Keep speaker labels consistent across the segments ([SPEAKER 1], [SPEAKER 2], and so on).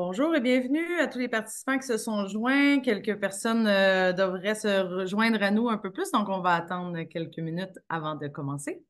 [SPEAKER 1] Bonjour et bienvenue à tous les participants qui se sont joints. Quelques personnes devraient se rejoindre à nous un peu plus, donc on va attendre quelques minutes avant de commencer.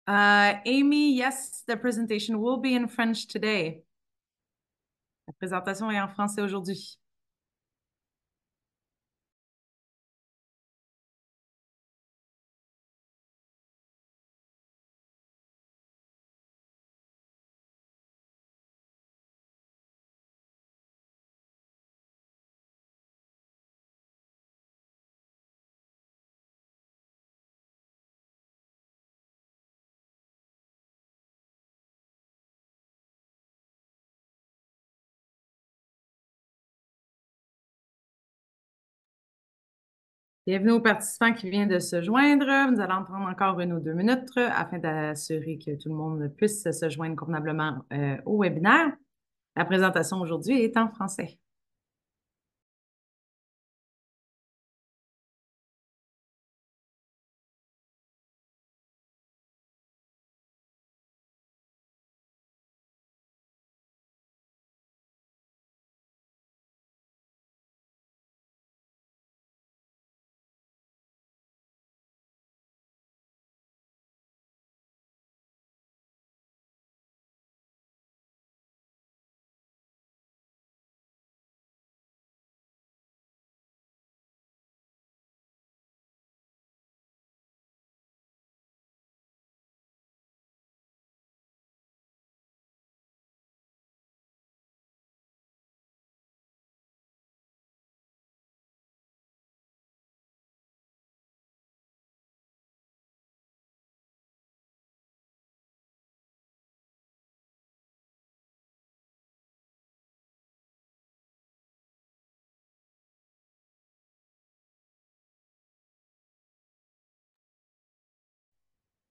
[SPEAKER 1] Amy, yes, the presentation will be in French today. La présentation est en français aujourd'hui. Bienvenue aux participants qui viennent de se joindre. Nous allons prendre encore 1 ou 2 minutes afin d'assurer que tout le monde puisse se joindre convenablement au webinaire. La présentation aujourd'hui est en français.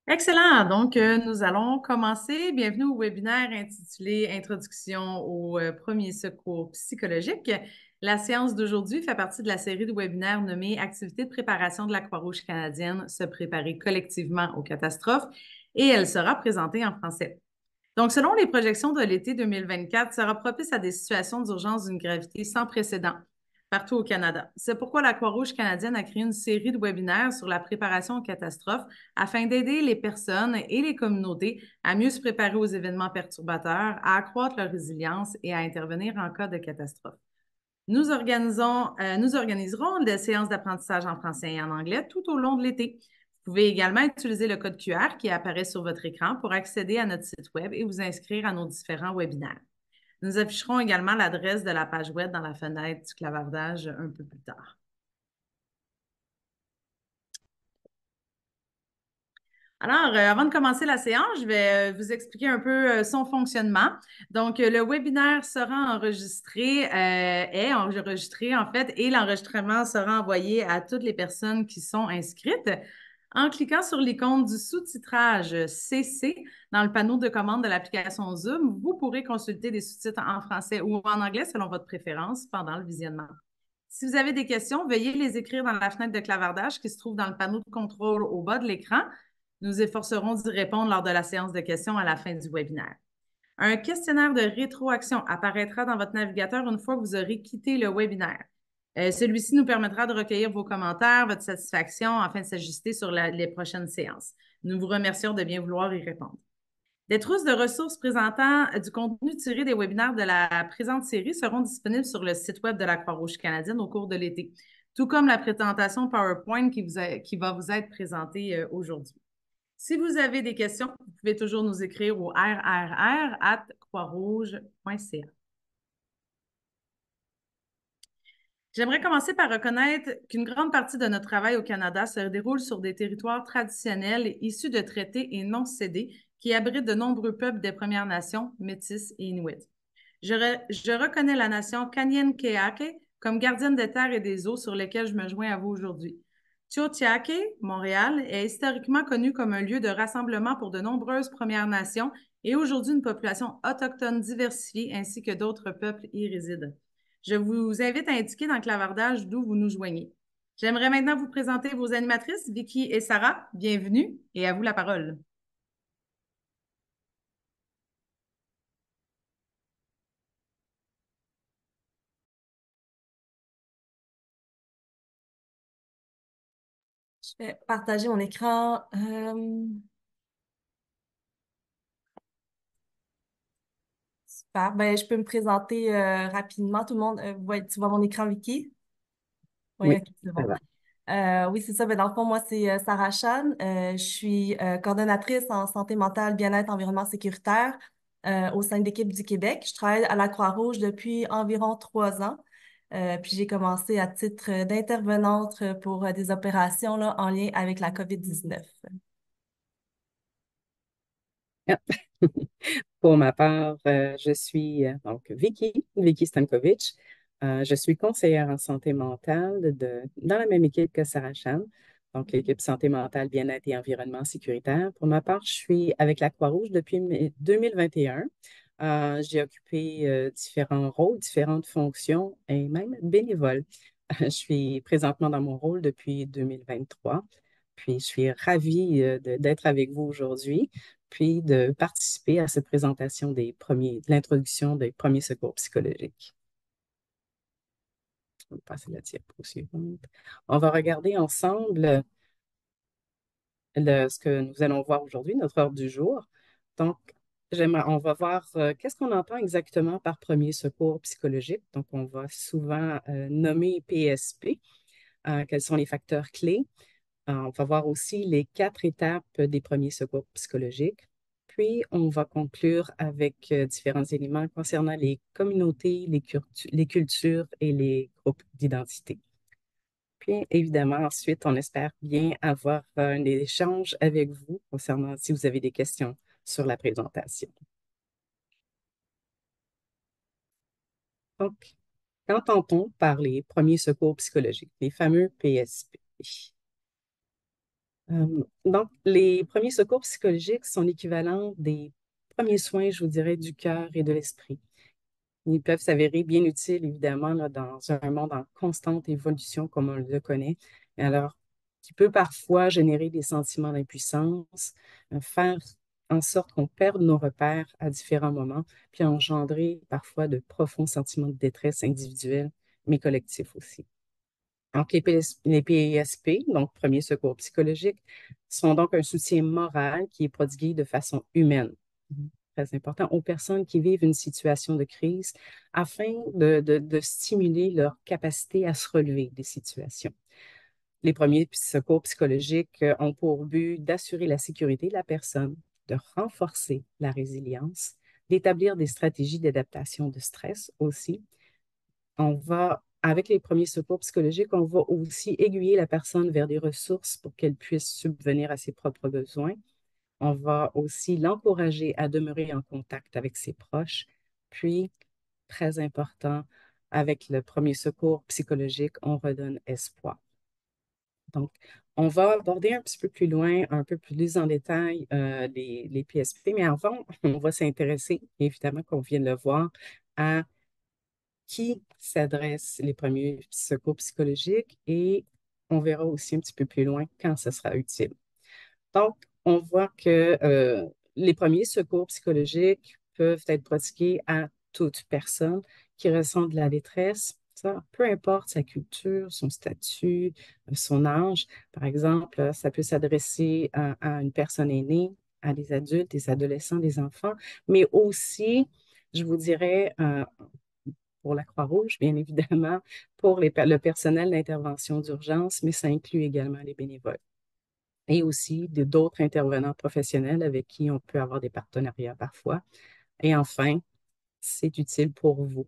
[SPEAKER 1] Excellent. Donc, nous allons commencer. Bienvenue au webinaire intitulé Introduction aux premiers secours psychologiques. La séance d'aujourd'hui fait partie de la série de webinaires nommée Activités de préparation de la Croix-Rouge canadienne, se préparer collectivement aux catastrophes, et elle sera présentée en français. Donc, selon les projections de l'été 2024, sera propice à des situations d'urgence d'une gravité sans précédent partout au Canada. C'est pourquoi la Croix-Rouge canadienne a créé une série de webinaires sur la préparation aux catastrophes afin d'aider les personnes et les communautés à mieux se préparer aux événements perturbateurs, à accroître leur résilience et à intervenir en cas de catastrophe. Nous organiserons des séances d'apprentissage en français et en anglais tout au long de l'été. Vous pouvez également utiliser le code QR qui apparaît sur votre écran pour accéder à notre site Web et vous inscrire à nos différents webinaires. Nous afficherons également l'adresse de la page Web dans la fenêtre du clavardage un peu plus tard. Alors, avant de commencer la séance, je vais vous expliquer un peu son fonctionnement. Donc, le webinaire sera enregistré, est enregistré en fait, et l'enregistrement sera envoyé à toutes les personnes qui sont inscrites. En cliquant sur l'icône du sous-titrage CC dans le panneau de commande de l'application Zoom, vous pourrez consulter des sous-titres en français ou en anglais selon votre préférence pendant le visionnement. Si vous avez des questions, veuillez les écrire dans la fenêtre de clavardage qui se trouve dans le panneau de contrôle au bas de l'écran. Nous efforcerons d'y répondre lors de la séance de questions à la fin du webinaire. Un questionnaire de rétroaction apparaîtra dans votre navigateur une fois que vous aurez quitté le webinaire. Celui-ci nous permettra de recueillir vos commentaires, votre satisfaction afin de s'ajuster sur les prochaines séances. Nous vous remercions de bien vouloir y répondre. Des trousses de ressources présentant du contenu tiré des webinaires de la présente série seront disponibles sur le site Web de la Croix-Rouge canadienne au cours de l'été, tout comme la présentation PowerPoint qui va vous être présentée aujourd'hui. Si vous avez des questions, vous pouvez toujours nous écrire au rrr@croixrouge.ca. J'aimerais commencer par reconnaître qu'une grande partie de notre travail au Canada se déroule sur des territoires traditionnels issus de traités et non cédés qui abritent de nombreux peuples des Premières Nations, Métis et Inuits. Je reconnais la nation Kanien'keake comme gardienne des terres et des eaux sur lesquelles je me joins à vous aujourd'hui. Tiohtià:ke, Montréal, est historiquement connu comme un lieu de rassemblement pour de nombreuses Premières Nations et aujourd'hui une population autochtone diversifiée ainsi que d'autres peuples y résident. Je vous invite à indiquer dans le clavardage d'où vous nous joignez. J'aimerais maintenant vous présenter vos animatrices, Vicky et Sarah. Bienvenue et à vous la parole.
[SPEAKER 2] Je vais partager mon écran. Super. Ben, je peux me présenter rapidement. Tout le monde, tu vois mon écran, Vicky? Oui,
[SPEAKER 3] Oui,
[SPEAKER 2] ok, c'est
[SPEAKER 3] ça
[SPEAKER 2] bon.
[SPEAKER 3] va.
[SPEAKER 2] Oui, c'est ça. Ben, dans le fond, moi, c'est Sarah Chan. Je suis coordonnatrice en santé mentale, bien-être, environnement sécuritaire au sein de l'équipe du Québec. Je travaille à la Croix-Rouge depuis environ 3 ans. Puis j'ai commencé à titre d'intervenante pour des opérations là, en lien avec la COVID-19.
[SPEAKER 3] Ah. Pour ma part, je suis donc Vicky Stankovic. Je suis conseillère en santé mentale dans la même équipe que Sarah Chan, donc l'équipe santé mentale, bien-être et environnement sécuritaire. Pour ma part, je suis avec la Croix-Rouge depuis 2021. J'ai occupé différents rôles, différentes fonctions et même bénévole. Je suis présentement dans mon rôle depuis 2023. Puis, je suis ravie d'être avec vous aujourd'hui, puis de participer à cette présentation de l'introduction des premiers secours psychologiques. On va passer la diapo suivante. On va regarder ensemble ce que nous allons voir aujourd'hui, notre ordre du jour. Donc, on va voir qu'est-ce qu'on entend exactement par premier secours psychologique. Donc, on va souvent nommer PSP, quels sont les facteurs clés. On va voir aussi les 4 étapes des premiers secours psychologiques. Puis, on va conclure avec différents éléments concernant les communautés, les cultures et les groupes d'identité. Puis, évidemment, ensuite, on espère bien avoir un échange avec vous concernant si vous avez des questions sur la présentation. Donc, qu'entend-on par les premiers secours psychologiques, les fameux PSP? Donc, les premiers secours psychologiques sont l'équivalent des premiers soins, je vous dirais, du cœur et de l'esprit. Ils peuvent s'avérer bien utiles, évidemment, là, dans un monde en constante évolution, comme on le connaît. Alors, qui peut parfois générer des sentiments d'impuissance, faire en sorte qu'on perde nos repères à différents moments, puis engendrer parfois de profonds sentiments de détresse individuelle, mais collectifs aussi. Donc, les PSP, donc premier secours psychologique, sont donc un soutien moral qui est prodigué de façon humaine. Très important, aux personnes qui vivent une situation de crise afin de stimuler leur capacité à se relever des situations. Les premiers secours psychologiques ont pour but d'assurer la sécurité de la personne, de renforcer la résilience, d'établir des stratégies d'adaptation de stress aussi. Avec les premiers secours psychologiques, on va aussi aiguiller la personne vers des ressources pour qu'elle puisse subvenir à ses propres besoins. On va aussi l'encourager à demeurer en contact avec ses proches. Puis, très important, avec le premier secours psychologique, on redonne espoir. Donc, on va aborder un petit peu plus loin, un peu plus en détail les PSP, mais avant, on va s'intéresser, évidemment, qu'on vient de le voir, à qui s'adressent les premiers secours psychologiques et on verra aussi un petit peu plus loin quand ce sera utile. Donc, on voit que les premiers secours psychologiques peuvent être pratiqués à toute personne qui ressent de la détresse, ça, peu importe sa culture, son statut, son âge. Par exemple, ça peut s'adresser à une personne aînée, à des adultes, des adolescents, des enfants, mais aussi, je vous dirais, pour la Croix-Rouge, bien évidemment, pour le personnel d'intervention d'urgence, mais ça inclut également les bénévoles et aussi d'autres intervenants professionnels avec qui on peut avoir des partenariats parfois. Et enfin, c'est utile pour vous.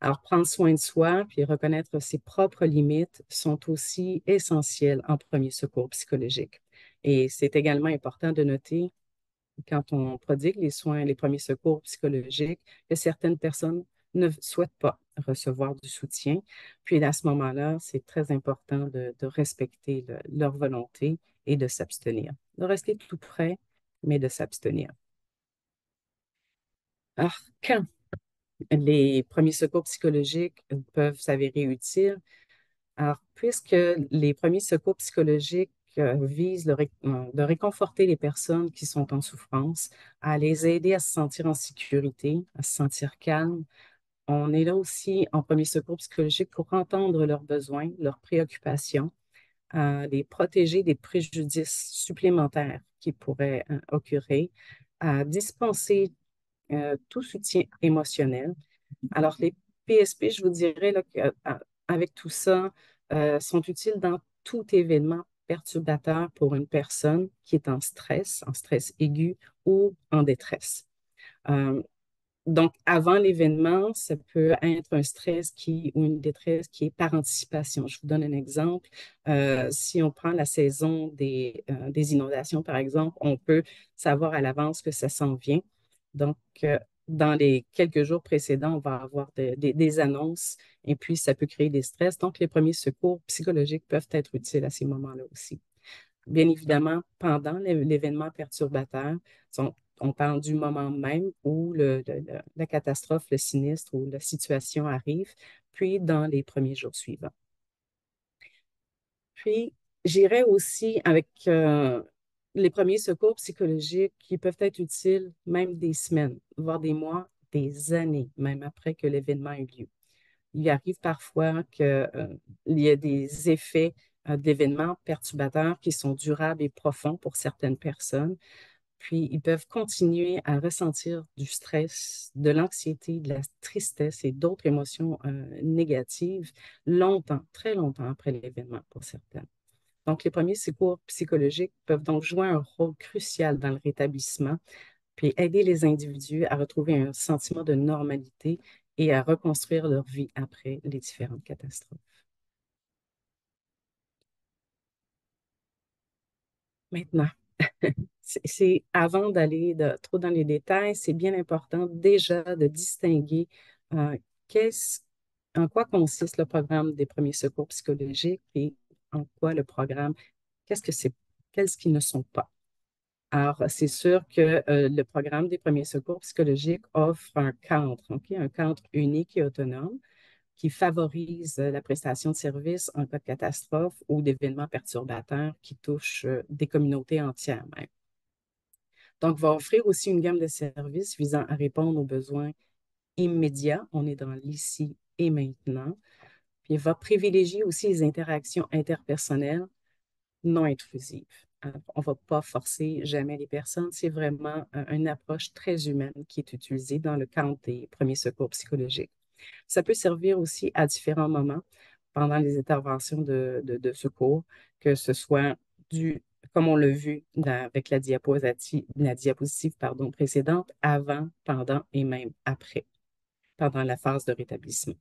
[SPEAKER 3] Alors, prendre soin de soi puis reconnaître ses propres limites sont aussi essentiels en premier secours psychologique. Et c'est également important de noter, quand on prodigue les soins, les premiers secours psychologiques, que certaines personnes ne souhaitent pas recevoir du soutien. Puis à ce moment-là, c'est très important de respecter leur volonté et de s'abstenir. De rester tout près, mais de s'abstenir. Alors, quand les premiers secours psychologiques peuvent s'avérer utiles? Alors, puisque les premiers secours psychologiques visent de réconforter les personnes qui sont en souffrance, à les aider à se sentir en sécurité, à se sentir calme, on est là aussi en premier secours psychologique pour entendre leurs besoins, leurs préoccupations, à les protéger des préjudices supplémentaires qui pourraient occurrir, à dispenser tout soutien émotionnel. Alors, les PSP, je vous dirais là, qu'avec tout ça, sont utiles dans tout événement perturbateur pour une personne qui est en stress aigu ou en détresse. Euh, donc, avant l'événement, ça peut être un stress ou une détresse qui est par anticipation. Je vous donne un exemple. Si on prend la saison des inondations, par exemple, on peut savoir à l'avance que ça s'en vient. Donc, dans les quelques jours précédents, on va avoir des annonces et puis ça peut créer des stress. Donc, les premiers secours psychologiques peuvent être utiles à ces moments-là aussi. Bien évidemment, pendant l'événement perturbateur, on parle du moment même où la catastrophe, le sinistre ou la situation arrive, puis dans les premiers jours suivants. Puis, j'irai aussi avec les premiers secours psychologiques qui peuvent être utiles même des semaines, voire des mois, des années, même après que l'événement ait lieu. Il arrive parfois qu'il y a des effets d'événements perturbateurs qui sont durables et profonds pour certaines personnes. Puis, ils peuvent continuer à ressentir du stress, de l'anxiété, de la tristesse et d'autres émotions négatives longtemps, très longtemps après l'événement pour certaines. Donc, les premiers secours psychologiques peuvent donc jouer un rôle crucial dans le rétablissement, puis aider les individus à retrouver un sentiment de normalité et à reconstruire leur vie après les différentes catastrophes. Maintenant, c'est avant d'aller trop dans les détails, c'est bien important déjà de distinguer euh, qu'est-ce, en quoi consiste le programme des premiers secours psychologiques et en quoi le programme, qu'est-ce que c'est, qu'est-ce qu'ils ne sont pas. Alors, c'est sûr que le programme des premiers secours psychologiques offre un cadre, un cadre unique et autonome qui favorise la prestation de services en cas de catastrophe ou d'événements perturbateurs qui touchent des communautés entières même. Donc, va offrir aussi une gamme de services visant à répondre aux besoins immédiats. On est dans l'ici et maintenant. Puis, il va privilégier aussi les interactions interpersonnelles non intrusives. Alors, on ne va pas forcer jamais les personnes. C'est vraiment une approche très humaine qui est utilisée dans le cadre des premiers secours psychologiques. Ça peut servir aussi à différents moments pendant les interventions de secours, que ce soit comme on l'a vu avec la diapositive précédente, avant, pendant et même après, pendant la phase de rétablissement.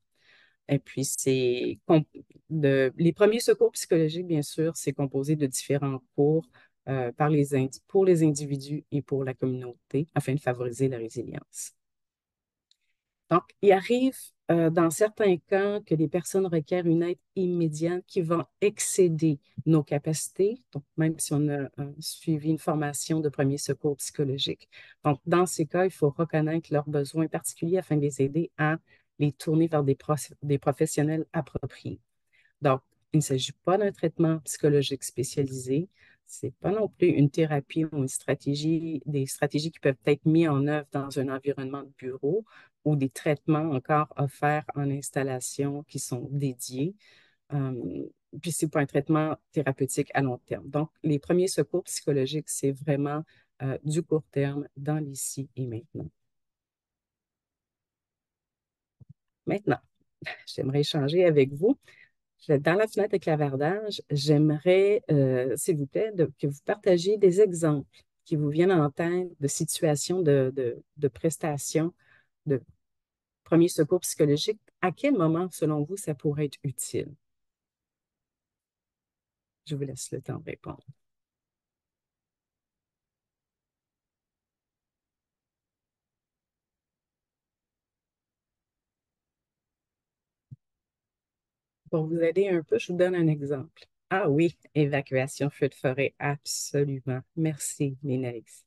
[SPEAKER 3] Et puis, les premiers secours psychologiques, bien sûr, c'est composé de différents cours pour les individus et pour la communauté afin de favoriser la résilience. Donc, il arrive dans certains cas que les personnes requièrent une aide immédiate qui va excéder nos capacités, donc même si on a suivi une formation de premier secours psychologique. Donc, dans ces cas, il faut reconnaître leurs besoins particuliers afin de les aider à les tourner vers des professionnels appropriés. Donc, il ne s'agit pas d'un traitement psychologique spécialisé. Ce n'est pas non plus une thérapie ou des stratégies qui peuvent être mises en œuvre dans un environnement de bureau ou des traitements encore offerts en installation qui sont dédiés. Puis, ce n'est pas un traitement thérapeutique à long terme. Donc, les premiers secours psychologiques, c'est vraiment du court terme dans l'ici et maintenant. Maintenant, j'aimerais échanger avec vous. Dans la fenêtre de clavardage, j'aimerais, s'il vous plaît, que vous partagiez des exemples qui vous viennent en tête de situations de prestations, de premier secours psychologique, à quel moment, selon vous, ça pourrait être utile? Je vous laisse le temps de répondre. Pour vous aider un peu, je vous donne un exemple. Ah oui, évacuation, feu de forêt, absolument. Merci, Linaïs.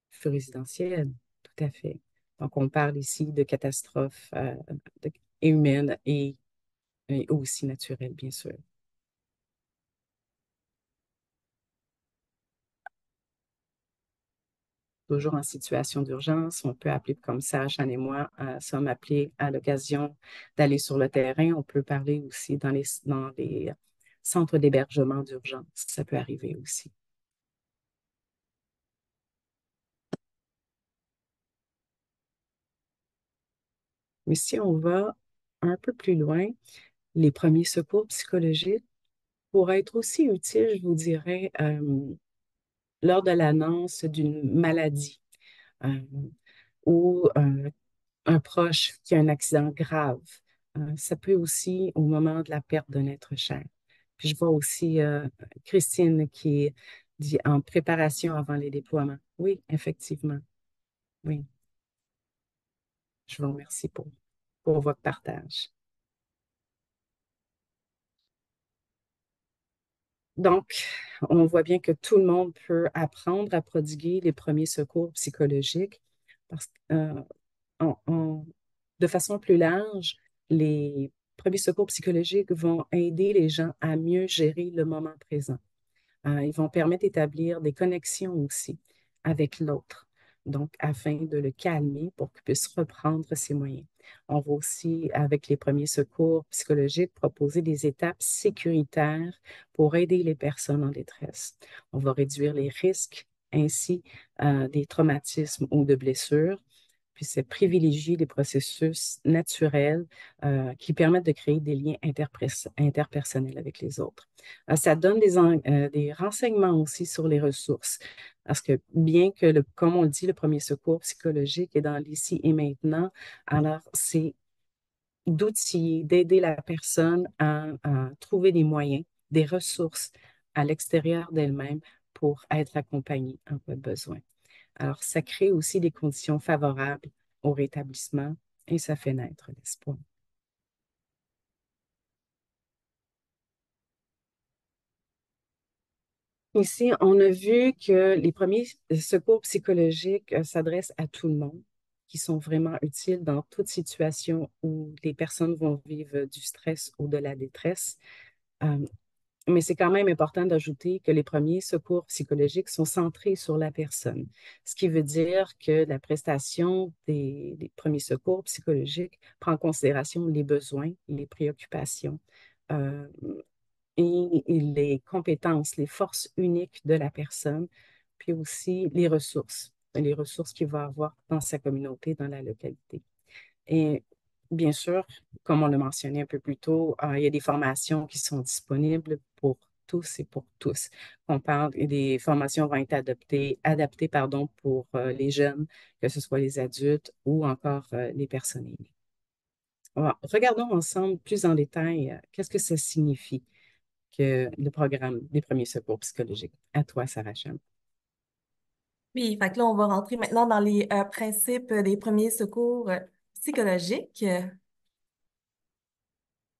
[SPEAKER 3] Feu résidentiel, tout à fait. Donc, on parle ici de catastrophes humaines et aussi naturelles, bien sûr. Toujours en situation d'urgence, on peut appeler comme ça, Jeanne et moi sommes appelés à l'occasion d'aller sur le terrain. On peut parler aussi dans les centres d'hébergement d'urgence. Ça peut arriver aussi. Mais si on va un peu plus loin, les premiers secours psychologiques pourraient être aussi utiles, je vous dirais, lors de l'annonce d'une maladie euh, ou un proche qui a un accident grave. Ça peut aussi au moment de la perte d'un être cher. Puis je vois aussi Christine qui dit en préparation avant les déploiements. Oui, effectivement. Oui, je vous remercie pour votre partage. Donc, on voit bien que tout le monde peut apprendre à prodiguer les premiers secours psychologiques parce que, de façon plus large, les premiers secours psychologiques vont aider les gens à mieux gérer le moment présent. Ils vont permettre d'établir des connexions aussi avec l'autre, donc afin de le calmer pour qu'il puisse reprendre ses moyens. On va aussi, avec les premiers secours psychologiques, proposer des étapes sécuritaires pour aider les personnes en détresse. On va réduire les risques ainsi des traumatismes ou de blessures, puis c'est privilégier des processus naturels qui permettent de créer des liens interpersonnels avec les autres. Ça donne des renseignements aussi sur les ressources, parce que bien que, comme on le dit, le premier secours psychologique est dans l'ici et maintenant, alors c'est d'outiller, d'aider la personne à trouver des moyens, des ressources à l'extérieur d'elle-même pour être accompagnée en cas de besoin. Alors, ça crée aussi des conditions favorables au rétablissement et ça fait naître l'espoir. Ici, on a vu que les premiers secours psychologiques s'adressent à tout le monde, qui sont vraiment utiles dans toute situation où les personnes vont vivre du stress ou de la détresse. Euh, mais c'est quand même important d'ajouter que les premiers secours psychologiques sont centrés sur la personne, ce qui veut dire que la prestation des premiers secours psychologiques prend en considération les besoins, les préoccupations euh, et les compétences, les forces uniques de la personne, puis aussi les ressources qu'il va avoir dans sa communauté, dans la localité. Et bien sûr, comme on l'a mentionné un peu plus tôt, il y a des formations qui sont disponibles pour tous et pour tous. On parle et des formations vont être adaptées pardon, pour les jeunes, que ce soit les adultes ou encore les personnes aînées. Alors, regardons ensemble plus en détail qu'est-ce que ça signifie que le programme des premiers secours psychologiques. À toi, Sarah Cham.
[SPEAKER 2] Oui, fait que là, on va rentrer maintenant dans les principes des premiers secours psychologiques.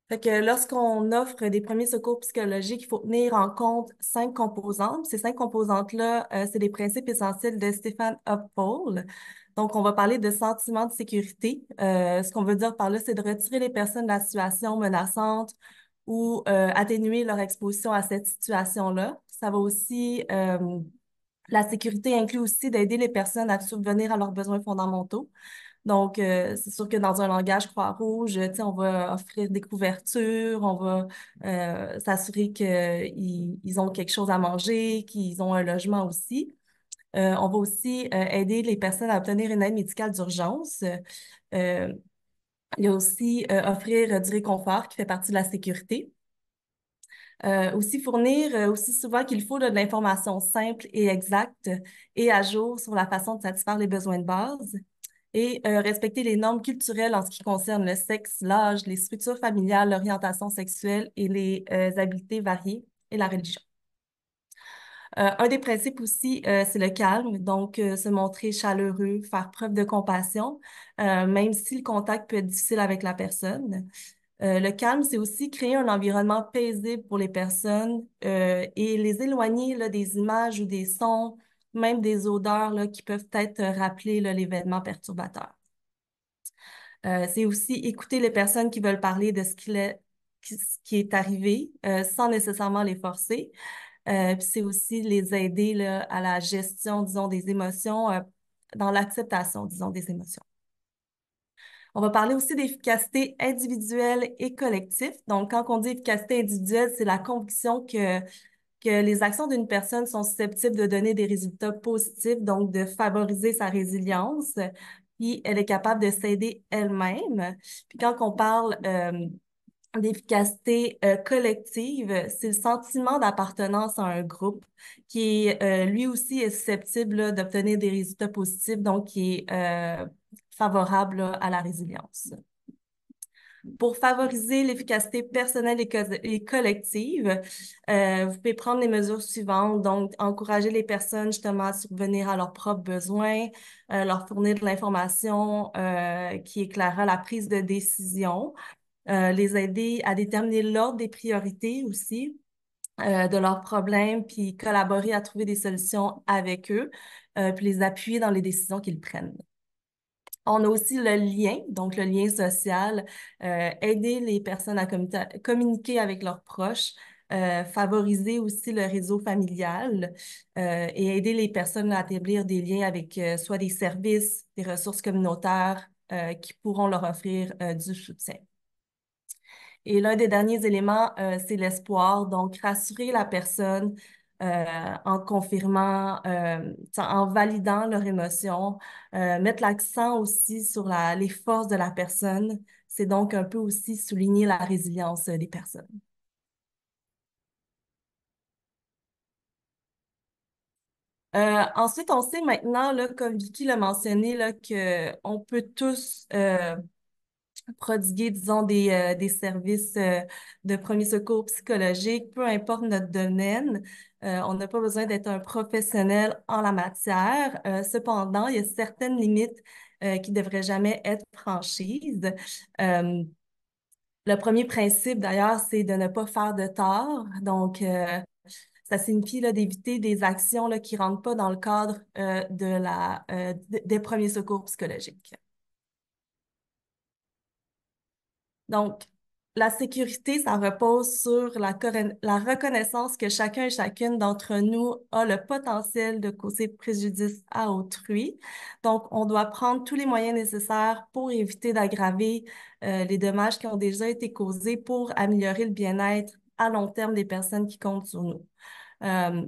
[SPEAKER 2] Fait que lorsqu'on offre des premiers secours psychologiques, il faut tenir en compte 5 composantes. Ces 5 composantes-là, c'est des principes essentiels de Stephen Uppal. Donc, on va parler de sentiment de sécurité. Ce qu'on veut dire par là, c'est de retirer les personnes de la situation menaçante ou atténuer leur exposition à cette situation-là. Ça va aussi, la sécurité inclut aussi d'aider les personnes à subvenir à leurs besoins fondamentaux. Donc, c'est sûr que dans un langage Croix-Rouge, tu sais, on va offrir des couvertures, on va s'assurer qu'ils ont quelque chose à manger, qu'ils ont un logement aussi. On va aussi aider les personnes à obtenir une aide médicale d'urgence. Euh, il y a aussi offrir du réconfort qui fait partie de la sécurité. Aussi fournir aussi souvent qu'il faut là, de l'information simple et exacte et à jour sur la façon de satisfaire les besoins de base. et respecter les normes culturelles en ce qui concerne le sexe, l'âge, les structures familiales, l'orientation sexuelle et les habiletés variées et la religion. Un des principes aussi, c'est le calme, donc se montrer chaleureux, faire preuve de compassion, même si le contact peut être difficile avec la personne. Le calme, c'est aussi créer un environnement paisible pour les personnes et les éloigner là, des images ou des sons, même des odeurs là, qui peuvent peut-être rappeler là, l'événement perturbateur. C'est aussi écouter les personnes qui veulent parler de ce qui est arrivé sans nécessairement les forcer. Puis c'est aussi les aider là, à la gestion, disons, des émotions, dans l'acceptation, disons, des émotions. On va parler aussi d'efficacité individuelle et collective. Donc, quand on dit efficacité individuelle, c'est la conviction que les actions d'une personne sont susceptibles de donner des résultats positifs, donc de favoriser sa résilience, puis elle est capable de s'aider elle-même. Puis quand on parle d'efficacité collective, c'est le sentiment d'appartenance à un groupe qui lui aussi est susceptible là, d'obtenir des résultats positifs, donc qui est favorable là, à la résilience. Pour favoriser l'efficacité personnelle et collective, vous pouvez prendre les mesures suivantes, donc encourager les personnes justement à subvenir à leurs propres besoins, leur fournir de l'information qui éclairera la prise de décision, les aider à déterminer l'ordre des priorités aussi de leurs problèmes, puis collaborer à trouver des solutions avec eux, puis les appuyer dans les décisions qu'ils prennent. On a aussi le lien, donc le lien social, aider les personnes à communiquer avec leurs proches, favoriser aussi le réseau familial et aider les personnes à établir des liens avec soit des services, des ressources communautaires qui pourront leur offrir du soutien. Et l'un des derniers éléments, c'est l'espoir. Donc, rassurer la personne en confirmant, en validant leur émotion, mettre l'accent aussi sur les forces de la personne. C'est donc un peu aussi souligner la résilience des personnes. Ensuite, on sait maintenant, là, comme Vicky l'a mentionné, là, qu'on peut tous prodiguer, disons, des services de premier secours psychologique, peu importe notre domaine. On n'a pas besoin d'être un professionnel en la matière. Cependant, il y a certaines limites qui ne devraient jamais être franchises. Euh, le premier principe, d'ailleurs, c'est de ne pas faire de tort. Donc, ça signifie là, d'éviter des actions là, qui ne rentrent pas dans le cadre des premiers secours psychologiques. Donc, la sécurité, ça repose sur la reconnaissance que chacun et chacune d'entre nous a le potentiel de causer préjudice à autrui. Donc, on doit prendre tous les moyens nécessaires pour éviter d'aggraver les dommages qui ont déjà été causés pour améliorer le bien-être à long terme des personnes qui comptent sur nous. Euh,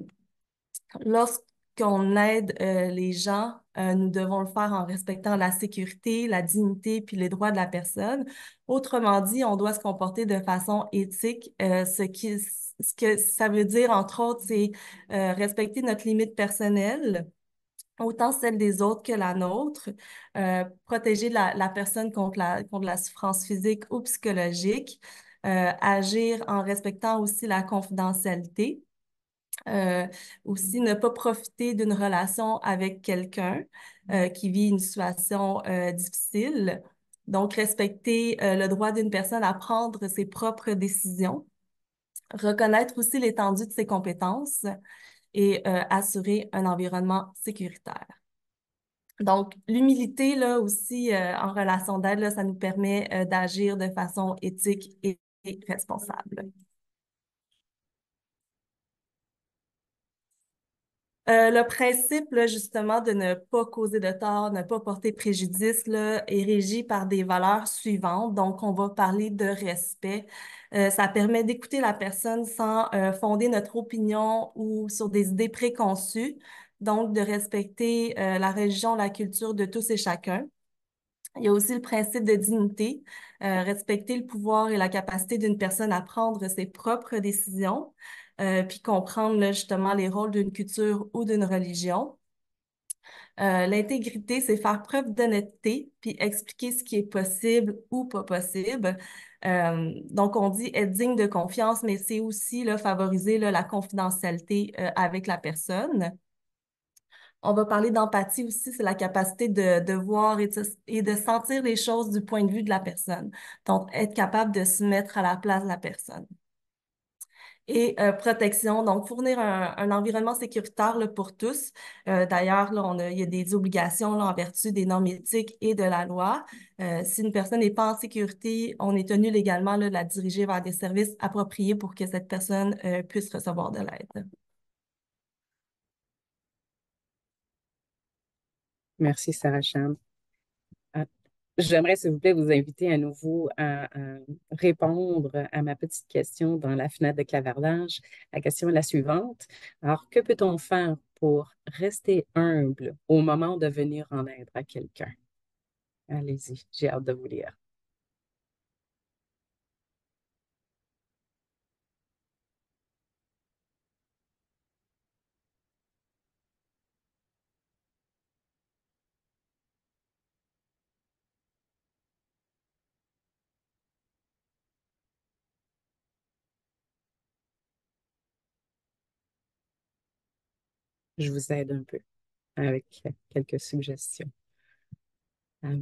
[SPEAKER 2] Lorsqu'on aide les gens, nous devons le faire en respectant la sécurité, la dignité puis les droits de la personne. Autrement dit, on doit se comporter de façon éthique. Ce que ça veut dire, entre autres, c'est respecter notre limite personnelle, autant celle des autres que la nôtre, protéger la personne contre la souffrance physique ou psychologique, agir en respectant aussi la confidentialité. Euh, Aussi, ne pas profiter d'une relation avec quelqu'un qui vit une situation difficile. Donc, respecter le droit d'une personne à prendre ses propres décisions. Reconnaître aussi l'étendue de ses compétences et assurer un environnement sécuritaire. Donc, l'humilité, là aussi, en relation d'aide, là, ça nous permet d'agir de façon éthique et responsable. Le principe, là, justement, de ne pas causer de tort, ne pas porter préjudice, là, est régi par des valeurs suivantes. Donc, on va parler de respect. Ça permet d'écouter la personne sans fonder notre opinion ou sur des idées préconçues. Donc, de respecter la religion, la culture de tous et chacun. Il y a aussi le principe de dignité, respecter le pouvoir et la capacité d'une personne à prendre ses propres décisions, puis comprendre là, justement les rôles d'une culture ou d'une religion. L'intégrité, c'est faire preuve d'honnêteté, puis expliquer ce qui est possible ou pas possible. Donc, on dit être digne de confiance, mais c'est aussi là, favoriser là, la confidentialité avec la personne. On va parler d'empathie aussi, c'est la capacité de voir et de sentir les choses du point de vue de la personne. Donc, être capable de se mettre à la place de la personne. Et protection, donc fournir un environnement sécuritaire là, pour tous. D'ailleurs, là, il y a des obligations là, en vertu des normes éthiques et de la loi. Si une personne n'est pas en sécurité, on est tenu légalement là, de la diriger vers des services appropriés pour que cette personne puisse recevoir de l'aide.
[SPEAKER 3] Merci, Sarah Cham. Ah, j'aimerais, s'il vous plaît, vous inviter à nouveau à répondre à ma petite question dans la fenêtre de clavardage. La question est la suivante. Alors, que peut-on faire pour rester humble au moment de venir en aide à quelqu'un? Allez-y, j'ai hâte de vous lire. Je vous aide un peu avec quelques suggestions. Euh,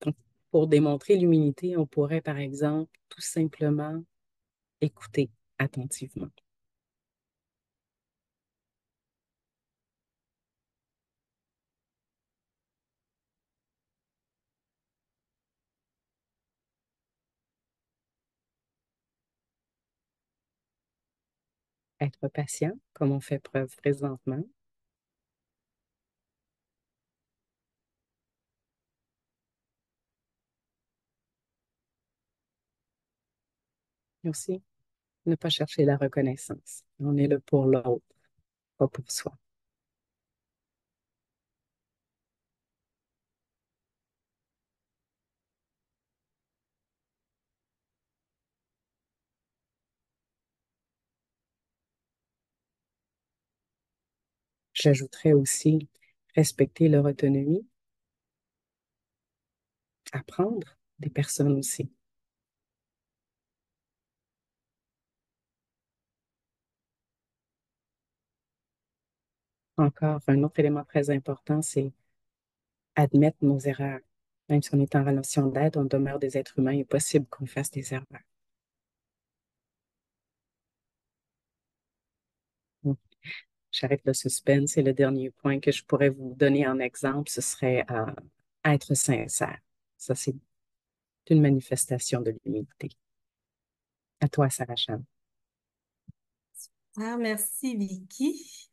[SPEAKER 3] donc, pour démontrer l'humilité, on pourrait, par exemple, tout simplement écouter attentivement. Être patient, comme on fait preuve présentement. Et aussi, ne pas chercher la reconnaissance. On est là pour l'autre, pas pour soi. J'ajouterais aussi respecter leur autonomie, apprendre des personnes aussi. Encore, un autre élément très important, c'est admettre nos erreurs. Même si on est en relation d'aide, on demeure des êtres humains. Il est possible qu'on fasse des erreurs. Donc, j'arrête le suspense. Et le dernier point que je pourrais vous donner en exemple, ce serait être sincère. Ça, c'est une manifestation de l'humilité. À toi, Sarah Chan.
[SPEAKER 2] Ah, merci, Vicky.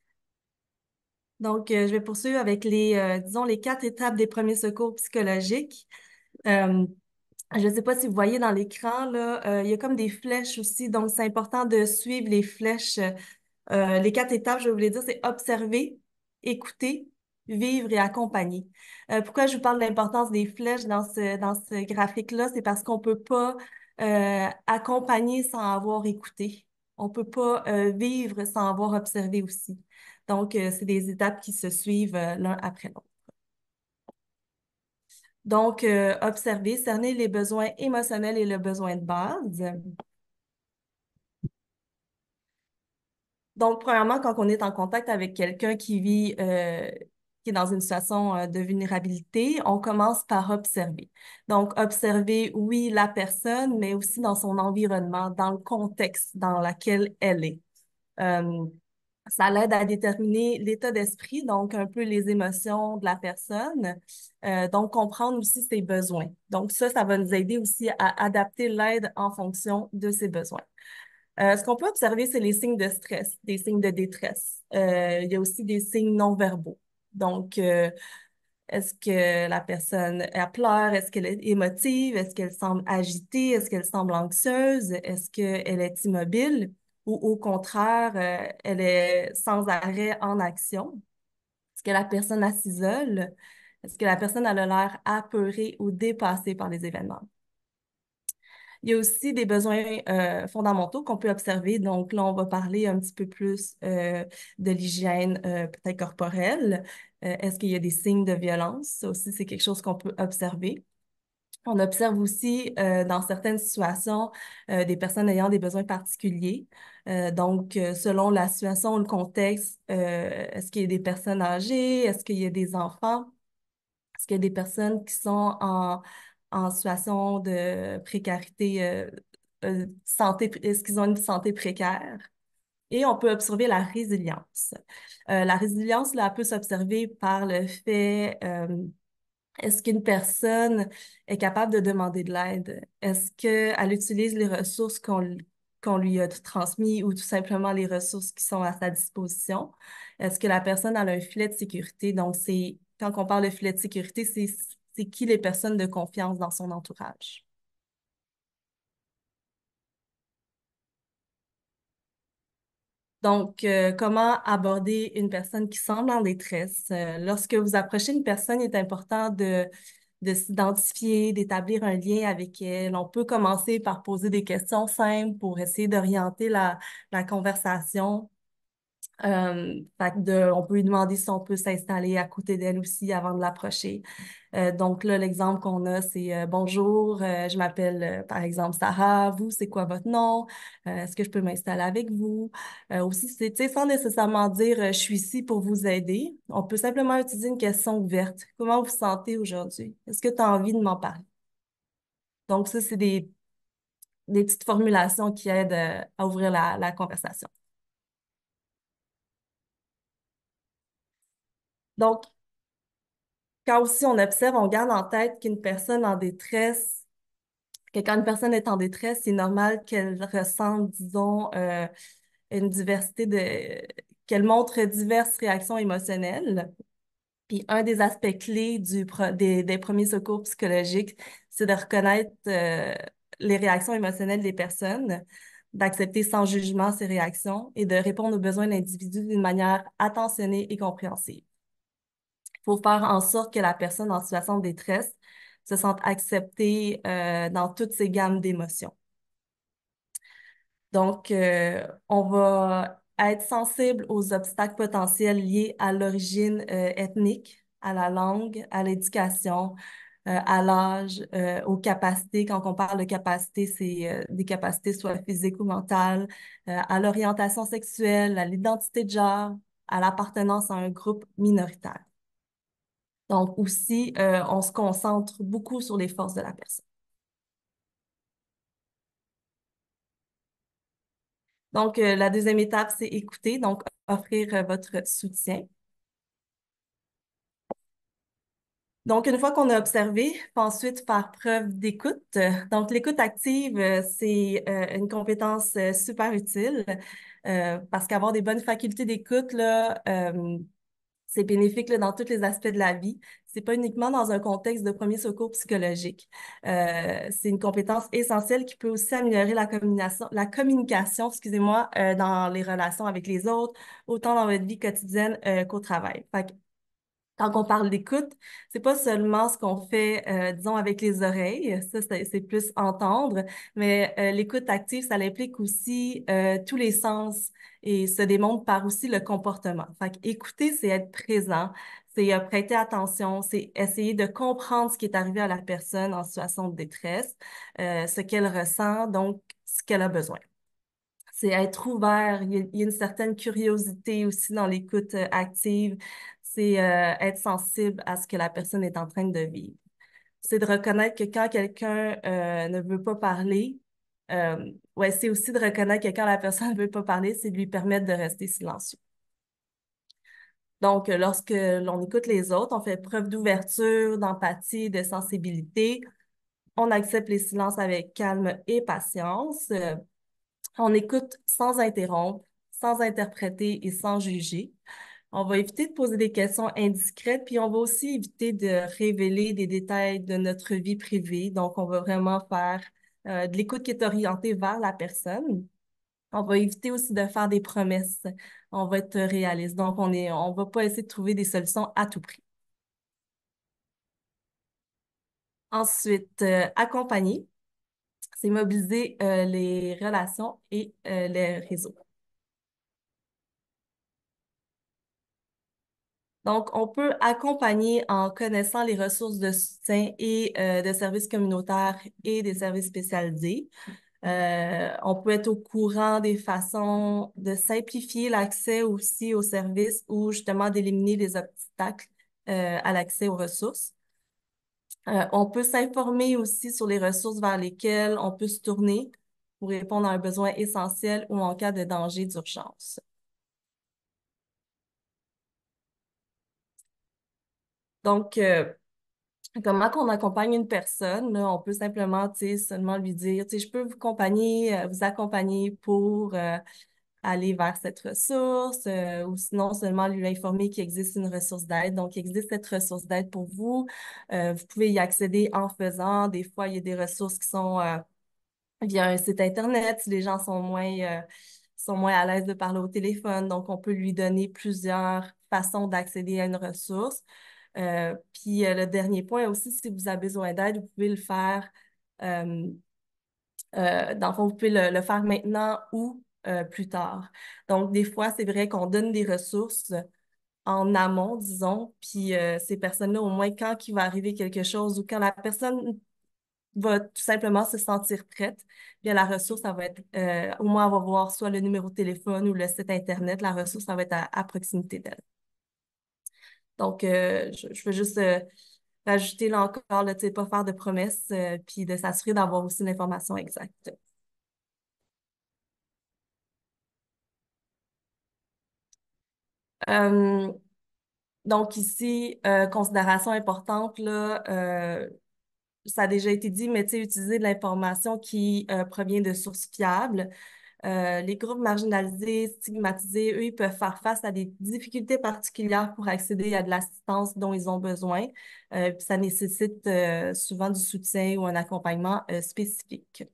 [SPEAKER 2] Donc, je vais poursuivre avec disons, les 4 étapes des premiers secours psychologiques. Euh, je ne sais pas si vous voyez dans l'écran, là, il y a comme des flèches aussi, donc c'est important de suivre les flèches. Les 4 étapes, je vais vous les dire, c'est observer, écouter, vivre et accompagner. Pourquoi je vous parle de l'importance des flèches dans ce graphique-là? C'est parce qu'on ne peut pas accompagner sans avoir écouté. On ne peut pas vivre sans avoir observé aussi. Donc, c'est des étapes qui se suivent l'un après l'autre. Donc, observer, cerner les besoins émotionnels et le besoin de base. Donc, premièrement, quand on est en contact avec quelqu'un qui est dans une situation de vulnérabilité, on commence par observer. Donc, observer, oui, la personne, mais aussi dans son environnement, dans le contexte dans lequel elle est. Euh, Ça l'aide à déterminer l'état d'esprit, donc un peu les émotions de la personne, donc comprendre aussi ses besoins. Donc ça va nous aider aussi à adapter l'aide en fonction de ses besoins. Ce qu'on peut observer, c'est les signes de stress, des signes de détresse. Il y a aussi des signes non verbaux. Donc, est-ce que la personne, elle pleure? Est-ce qu'elle est émotive? Est-ce qu'elle semble agitée? Est-ce qu'elle semble anxieuse? Est-ce qu'elle est immobile? Ou au contraire, elle est sans arrêt en action? Est-ce que la personne, elle s'isole? Est-ce que la personne, elle a l'air apeurée ou dépassée par les événements? Il y a aussi des besoins fondamentaux qu'on peut observer. Donc là, on va parler un petit peu plus de l'hygiène peut-être corporelle. Est-ce qu'il y a des signes de violence? Ça aussi, c'est quelque chose qu'on peut observer. On observe aussi dans certaines situations des personnes ayant des besoins particuliers. Selon la situation ou le contexte, est-ce qu'il y a des personnes âgées? Est-ce qu'il y a des enfants? Est-ce qu'il y a des personnes qui sont en situation de précarité, santé, est-ce qu'ils ont une santé précaire? Et on peut observer la résilience. La résilience, là, elle peut s'observer par le fait est-ce qu'une personne est capable de demander de l'aide? Est-ce qu'elle utilise les ressources qu'on lui a transmises ou tout simplement les ressources qui sont à sa disposition? Est-ce que la personne a un filet de sécurité? Donc, quand on parle de filet de sécurité, c'est qui les personnes de confiance dans son entourage? Donc, comment aborder une personne qui semble en détresse? Lorsque vous approchez une personne, il est important de s'identifier, d'établir un lien avec elle. On peut commencer par poser des questions simples pour essayer d'orienter la conversation. On peut lui demander si on peut s'installer à côté d'elle aussi avant de l'approcher. Donc là, l'exemple qu'on a, c'est bonjour, je m'appelle par exemple Sarah, vous, c'est quoi votre nom? Est-ce que je peux m'installer avec vous? Aussi, tu sais, sans nécessairement dire je suis ici pour vous aider, on peut simplement utiliser une question ouverte. Comment vous vous sentez aujourd'hui? Est-ce que tu as envie de m'en parler? Donc, ça, c'est des petites formulations qui aident à ouvrir la conversation. Donc, quand aussi on observe, on garde en tête qu'une personne en détresse, que quand une personne est en détresse, c'est normal qu'elle ressente, disons, une diversité qu'elle montre diverses réactions émotionnelles. Puis un des aspects clés des premiers secours psychologiques, c'est de reconnaître les réactions émotionnelles des personnes, d'accepter sans jugement ces réactions et de répondre aux besoins de l'individu d'une manière attentionnée et compréhensive. Il faut faire en sorte que la personne en situation de détresse se sente acceptée dans toutes ses gammes d'émotions. Donc, on va être sensible aux obstacles potentiels liés à l'origine ethnique, à la langue, à l'éducation, à l'âge, aux capacités. Quand on parle de capacités, c'est des capacités soit physiques ou mentales, à l'orientation sexuelle, à l'identité de genre, à l'appartenance à un groupe minoritaire. Donc aussi, on se concentre beaucoup sur les forces de la personne. Donc, la deuxième étape, c'est écouter, donc offrir votre soutien. Donc, une fois qu'on a observé, il faut ensuite faire preuve d'écoute. Donc, l'écoute active, c'est une compétence super utile parce qu'avoir des bonnes facultés d'écoute, là, c'est bénéfique là, dans tous les aspects de la vie. C'est pas uniquement dans un contexte de premier secours psychologique. C'est une compétence essentielle qui peut aussi améliorer la communication, excusez-moi, dans les relations avec les autres, autant dans votre vie quotidienne qu'au travail. Fait que quand on parle d'écoute, c'est pas seulement ce qu'on fait, disons, avec les oreilles, ça, c'est plus entendre, mais l'écoute active, ça implique aussi tous les sens et se démontre par aussi le comportement. Fait qu'écouter, c'est être présent, c'est prêter attention, c'est essayer de comprendre ce qui est arrivé à la personne en situation de détresse, ce qu'elle ressent, donc ce qu'elle a besoin. C'est être ouvert. Il y a une certaine curiosité aussi dans l'écoute active. C'est être sensible à ce que la personne est en train de vivre. C'est de reconnaître que quand quelqu'un ne veut pas parler, ouais, c'est aussi de reconnaître que quand la personne ne veut pas parler, c'est de lui permettre de rester silencieux. Donc, lorsque l'on écoute les autres, on fait preuve d'ouverture, d'empathie, de sensibilité. On accepte les silences avec calme et patience. On écoute sans interrompre, sans interpréter et sans juger. On va éviter de poser des questions indiscrètes, puis on va aussi éviter de révéler des détails de notre vie privée. Donc, on va vraiment faire de l'écoute qui est orientée vers la personne. On va éviter aussi de faire des promesses. On va être réaliste. Donc, on va pas essayer de trouver des solutions à tout prix. Ensuite, accompagner. c'est mobiliser les relations et les réseaux. Donc, on peut accompagner en connaissant les ressources de soutien et de services communautaires et des services spécialisés. On peut être au courant des façons de simplifier l'accès aussi aux services ou justement d'éliminer les obstacles à l'accès aux ressources. On peut s'informer aussi sur les ressources vers lesquelles on peut se tourner pour répondre à un besoin essentiel ou en cas de danger d'urgence. Donc, comment qu'on accompagne une personne, là, on peut simplement, tu sais, seulement lui dire, tu sais, je peux vous accompagner pour aller vers cette ressource, ou sinon seulement lui informer qu'il existe une ressource d'aide. Donc, il existe cette ressource d'aide pour vous. Vous pouvez y accéder en faisant. Des fois, il y a des ressources qui sont via un site Internet, si les gens sont moins à l'aise de parler au téléphone. Donc, on peut lui donner plusieurs façons d'accéder à une ressource. Puis le dernier point aussi, si vous avez besoin d'aide, vous pouvez le faire, euh, dans le fond, vous pouvez le faire maintenant ou plus tard. Donc, des fois, c'est vrai qu'on donne des ressources en amont, disons, puis ces personnes-là, au moins, quand il va arriver quelque chose ou quand la personne va tout simplement se sentir prête, bien la ressource, ça va être, au moins, elle va voir soit le numéro de téléphone ou le site Internet, la ressource, ça va être à proximité d'elle. Donc, je veux juste rajouter là encore, là, tu sais, pas faire de promesses, puis de s'assurer d'avoir aussi l'information exacte. Euh, donc ici, considération importante, là, ça a déjà été dit, mais tu sais, utiliser de l'information qui provient de sources fiables. Les groupes marginalisés, stigmatisés, eux, ils peuvent faire face à des difficultés particulières pour accéder à de l'assistance dont ils ont besoin. Puis ça nécessite souvent du soutien ou un accompagnement spécifique.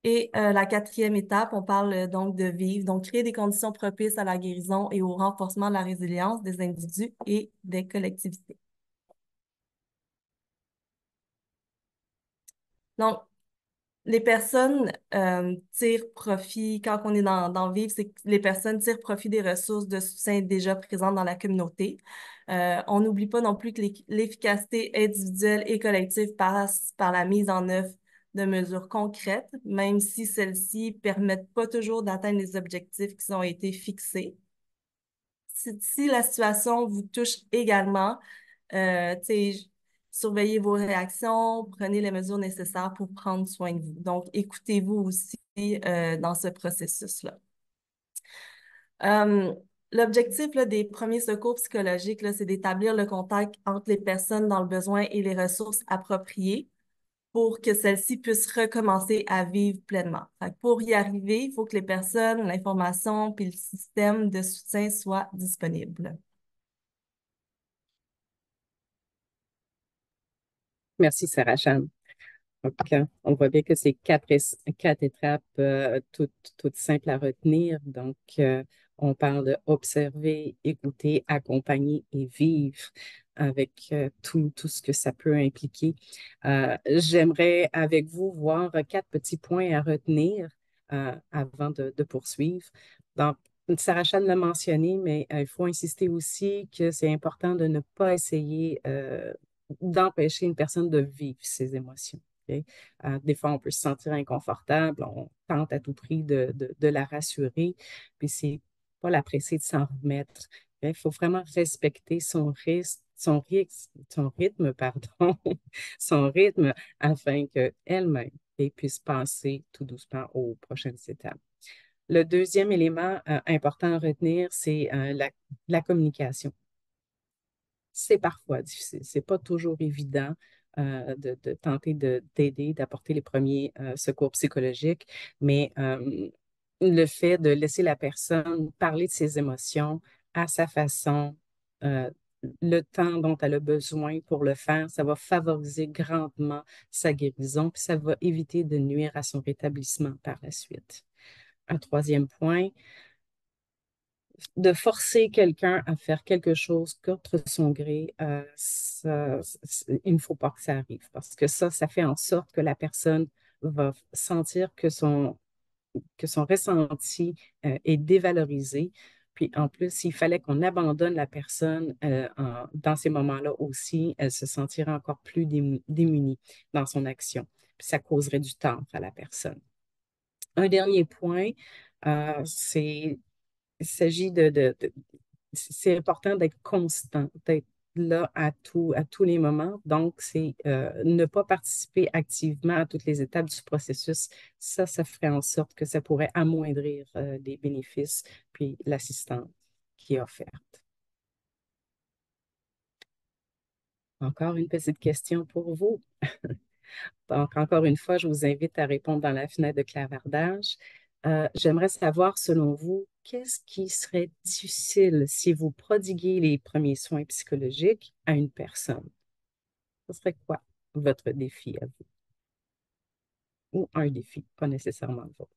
[SPEAKER 2] Et la quatrième étape, on parle donc de vivre, donc créer des conditions propices à la guérison et au renforcement de la résilience des individus et des collectivités. Donc, les personnes tirent profit, quand on est dans Vivre, c'est que les personnes tirent profit des ressources de soutien déjà présentes dans la communauté. On n'oublie pas non plus que l'efficacité individuelle et collective passe par la mise en œuvre de mesures concrètes, même si celles-ci permettent pas toujours d'atteindre les objectifs qui ont été fixés. Si la situation vous touche également, tu sais, surveillez vos réactions, prenez les mesures nécessaires pour prendre soin de vous. Donc, écoutez-vous aussi dans ce processus-là. Euh, L'objectif là, des premiers secours psychologiques, là, c'est d'établir le contact entre les personnes dans le besoin et les ressources appropriées pour que celles-ci puissent recommencer à vivre pleinement. Fait que pour y arriver, il faut que les personnes, l'information puis le système de soutien soient disponibles.
[SPEAKER 3] Merci, Sarah Chan. Donc, on voit bien que c'est quatre étapes toutes simples à retenir. Donc, on parle de observer, écouter, accompagner et vivre avec tout ce que ça peut impliquer. J'aimerais avec vous voir quatre petits points à retenir avant de poursuivre. Donc, Sarah Chan l'a mentionné, mais il faut insister aussi que c'est important de ne pas essayer d'empêcher une personne de vivre ses émotions. Okay? Des fois, on peut se sentir inconfortable, on tente à tout prix de la rassurer, puis c'est pas la presser de s'en remettre. Il faut vraiment respecter son rythme, pardon, son rythme, afin qu'elle-même puisse passer tout doucement aux prochaines étapes. Le deuxième élément important à retenir, c'est la communication. C'est parfois difficile. C'est pas toujours évident de tenter d'aider, d'apporter les premiers secours psychologiques, mais le fait de laisser la personne parler de ses émotions à sa façon, euh, le temps dont elle a besoin pour le faire, ça va favoriser grandement sa guérison, puis ça va éviter de nuire à son rétablissement par la suite. Un troisième point, de forcer quelqu'un à faire quelque chose contre son gré, il ne faut pas que ça arrive parce que ça fait en sorte que la personne va sentir que son ressenti est dévalorisé. Puis en plus, s'il fallait qu'on abandonne la personne dans ces moments-là aussi, elle se sentirait encore plus démunie dans son action. Puis ça causerait du tort à la personne. Un dernier point, c'est il s'agit c'est important d'être constant, d'être là à tous les moments. Donc, c'est ne pas participer activement à toutes les étapes du processus. Ça ferait en sorte que ça pourrait amoindrir les bénéfices puis l'assistance qui est offerte. Encore une petite question pour vous. Donc, encore une fois, je vous invite à répondre dans la fenêtre de clavardage. J'aimerais savoir, selon vous, qu'est-ce qui serait difficile si vous prodiguez les premiers soins psychologiques à une personne? Ce serait quoi votre défi à vous? Ou un défi, pas nécessairement le vôtre.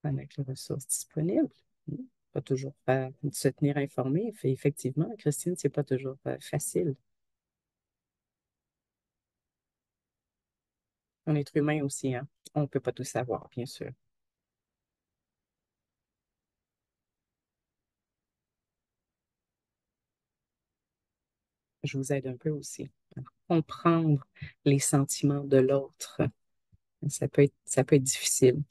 [SPEAKER 3] Avec les ressources disponibles. Pas toujours se tenir informé. Effectivement, Christine, c'est pas toujours facile. On est humain aussi, hein? On ne peut pas tout savoir, bien sûr. Je vous aide un peu aussi à comprendre les sentiments de l'autre. Ça peut être difficile,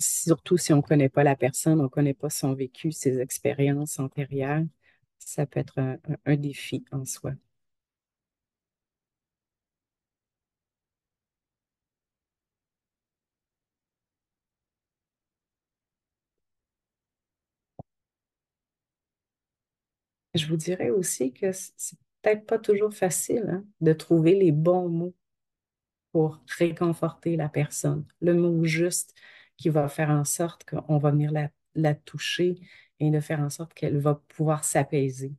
[SPEAKER 3] surtout si on ne connaît pas la personne, on ne connaît pas son vécu, ses expériences antérieures. Ça peut être un défi en soi. Je vous dirais aussi que c'est peut-être pas toujours facile, hein, de trouver les bons mots pour réconforter la personne, le mot juste qui va faire en sorte qu'on va venir la toucher et de faire en sorte qu'elle va pouvoir s'apaiser.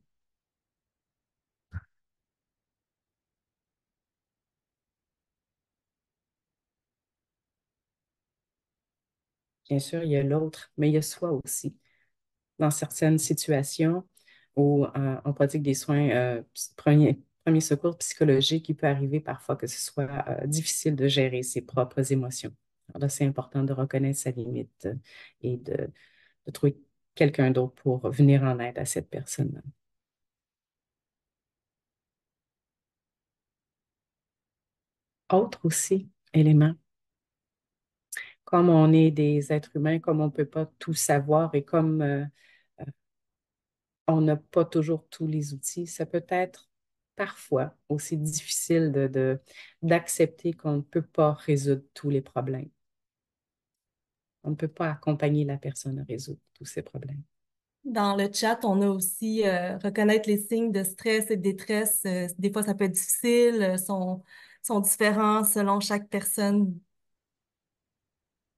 [SPEAKER 3] Bien sûr, il y a l'autre, mais il y a soi aussi. Dans certaines situations où on pratique des soins premiers secours psychologiques, il peut arriver parfois que ce soit difficile de gérer ses propres émotions. Alors là, c'est important de reconnaître sa limite et de trouver quelqu'un d'autre pour venir en aide à cette personne-là. Autre aussi élément, comme on est des êtres humains, comme on ne peut pas tout savoir et comme on n'a pas toujours tous les outils, ça peut être parfois aussi difficile d'accepter qu'on ne peut pas résoudre tous les problèmes. On ne peut pas accompagner la personne à résoudre tous ces problèmes.
[SPEAKER 2] Dans le chat, on a aussi reconnaître les signes de stress et de détresse. Des fois, ça peut être difficile, sont différents selon chaque personne.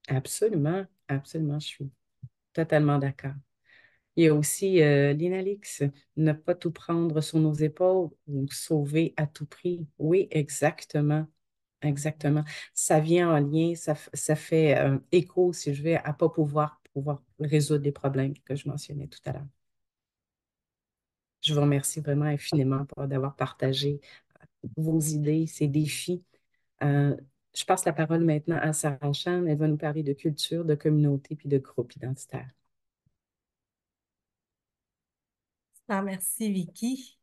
[SPEAKER 3] Absolument, absolument, je suis totalement d'accord. Il y a aussi l'Inalix, ne pas tout prendre sur nos épaules ou sauver à tout prix. Oui, exactement. Exactement. Ça vient en lien, ça fait écho, si je vais, à pas pouvoir résoudre les problèmes que je mentionnais tout à l'heure. Je vous remercie vraiment infiniment d'avoir partagé vos idées, ces défis. Euh, je passe la parole maintenant à Sarah Chan. Elle va nous parler de culture, de communauté puis de groupe identitaire.
[SPEAKER 2] Ah, merci, Vicky.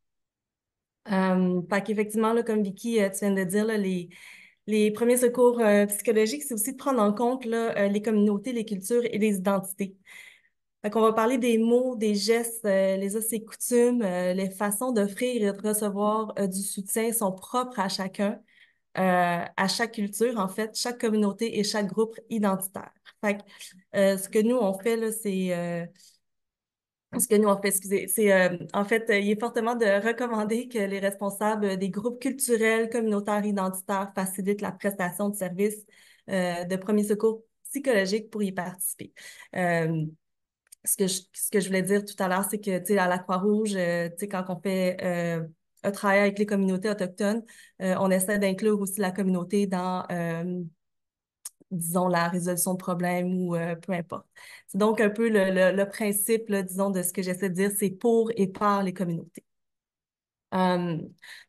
[SPEAKER 2] Fait qu'effectivement, là, comme Vicky, tu viens de dire, là, les premiers secours psychologiques, c'est aussi de prendre en compte là, les communautés, les cultures et les identités. Fait qu'on va parler des mots, des gestes, les us et coutumes, les façons d'offrir et de recevoir du soutien sont propres à chacun, à chaque culture, en fait, chaque communauté et chaque groupe identitaire. Fait que, ce que nous, on fait, là, c'est Ce que nous, on fait, excusez, c'est en fait, il est fortement de recommander que les responsables des groupes culturels, communautaires, identitaires facilitent la prestation de services de premiers secours psychologiques pour y participer. Euh, ce que je voulais dire tout à l'heure, c'est que, tu sais, à la Croix-Rouge, tu sais, quand on fait un travail avec les communautés autochtones, on essaie d'inclure aussi la communauté dans disons, la résolution de problèmes ou peu importe. C'est donc un peu le principe, là, disons, de ce que j'essaie de dire, c'est pour et par les communautés. Euh,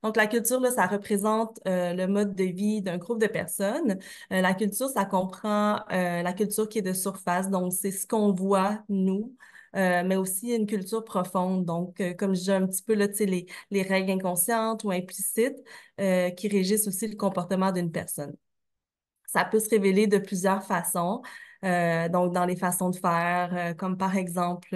[SPEAKER 2] donc, la culture, là, ça représente le mode de vie d'un groupe de personnes. La culture, ça comprend la culture qui est de surface, donc c'est ce qu'on voit, nous, mais aussi une culture profonde. Donc, comme je dis un petit peu, là, tu sais, les règles inconscientes ou implicites qui régissent aussi le comportement d'une personne. Ça peut se révéler de plusieurs façons. Donc, dans les façons de faire, comme par exemple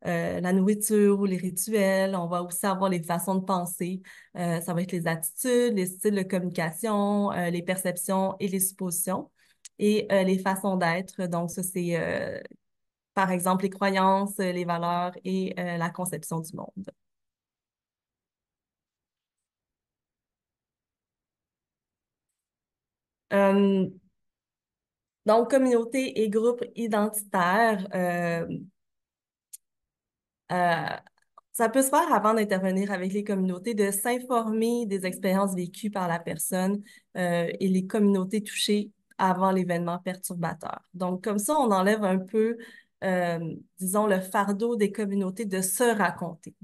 [SPEAKER 2] la nourriture ou les rituels. On va aussi avoir les façons de penser. Ça va être les attitudes, les styles de communication, les perceptions et les suppositions. Et les façons d'être. Donc, ça, c'est par exemple les croyances, les valeurs et la conception du monde. Euh, donc, communauté et groupe identitaire. Euh, Ça peut se faire avant d'intervenir avec les communautés, de s'informer des expériences vécues par la personne et les communautés touchées avant l'événement perturbateur. Donc, comme ça, on enlève un peu, disons, le fardeau des communautés de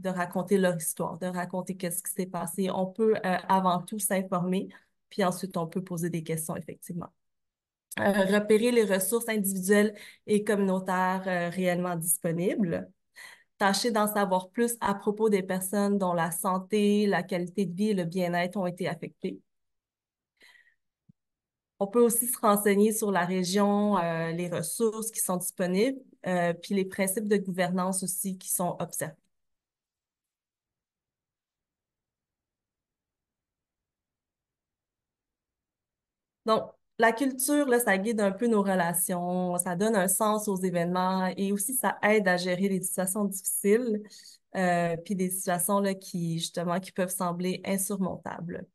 [SPEAKER 2] raconter leur histoire, de raconter qu'est-ce qui s'est passé. On peut avant tout s'informer, puis ensuite on peut poser des questions, effectivement. Repérer les ressources individuelles et communautaires réellement disponibles. Tâcher d'en savoir plus à propos des personnes dont la santé, la qualité de vie et le bien-être ont été affectés. On peut aussi se renseigner sur la région, les ressources qui sont disponibles, puis les principes de gouvernance aussi qui sont observés. Donc, la culture, là, ça guide un peu nos relations, ça donne un sens aux événements et aussi ça aide à gérer les situations difficiles, puis des situations là, qui, justement, qui peuvent sembler insurmontables.